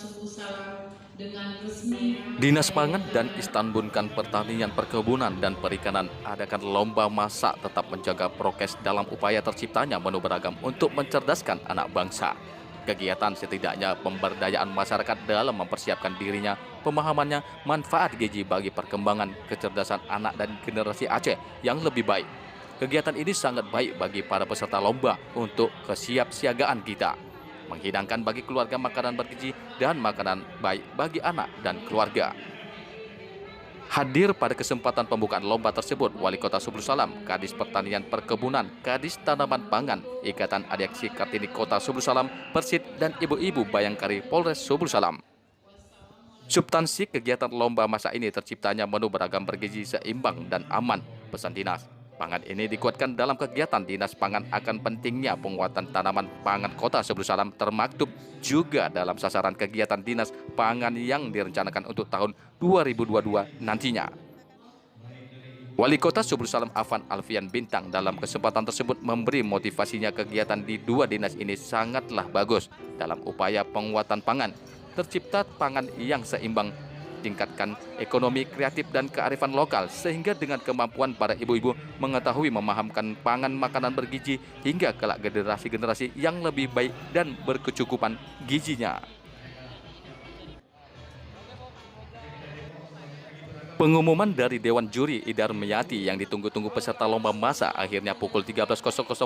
Subuh Salam dengan resmi. Dinas Pangan dan Istanbulkan Pertanian Perkebunan dan Perikanan adakan lomba masak tetap menjaga prokes dalam upaya terciptanya menu beragam untuk mencerdaskan anak bangsa. Kegiatan setidaknya pemberdayaan masyarakat dalam mempersiapkan dirinya, pemahamannya, manfaat gizi bagi perkembangan kecerdasan anak dan generasi Aceh yang lebih baik. Kegiatan ini sangat baik bagi para peserta lomba untuk kesiapsiagaan kita, menghidangkan bagi keluarga makanan bergizi dan makanan baik bagi anak dan keluarga. Hadir pada kesempatan pembukaan lomba tersebut Wali Kota Subul Salam, Kadis Pertanian Perkebunan, Kadis Tanaman Pangan, Ikatan Adiaksi Kartini Kota Subul Salam, Persid, dan ibu-ibu Bayangkari Polres Subul Salam. Substansi kegiatan lomba masak ini terciptanya menu beragam bergizi seimbang dan aman, pesan dinas. Pangan ini dikuatkan dalam kegiatan Dinas Pangan akan pentingnya penguatan tanaman pangan Kota Subul Salam termaktub juga dalam sasaran kegiatan Dinas Pangan yang direncanakan untuk tahun 2022 nantinya. Wali Kota Subul Salam Afan Alfian Bintang dalam kesempatan tersebut memberi motivasinya kegiatan di dua dinas ini sangatlah bagus dalam upaya penguatan pangan, tercipta pangan yang seimbang, tingkatkan ekonomi kreatif dan kearifan lokal sehingga dengan kemampuan para ibu-ibu mengetahui memahamkan pangan makanan bergizi hingga kelak generasi-generasi yang lebih baik dan berkecukupan gizinya. Pengumuman dari Dewan Juri Idar Meyati yang ditunggu-tunggu peserta lomba masak akhirnya pukul 13.00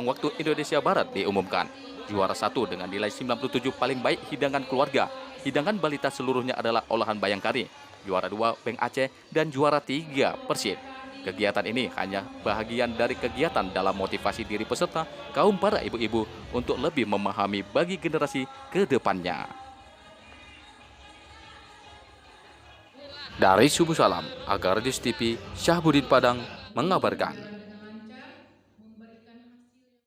waktu Indonesia Barat diumumkan. Juara 1 dengan nilai 97 paling baik hidangan keluarga. Hidangan balita seluruhnya adalah olahan bayangkari. Juara 2 Peng Aceh dan juara 3 Persid. Kegiatan ini hanya bahagian dari kegiatan dalam motivasi diri peserta kaum para ibu-ibu untuk lebih memahami bagi generasi ke depannya. Dari Subuh Salam, Agardis TV, Syahbudin Padang mengabarkan.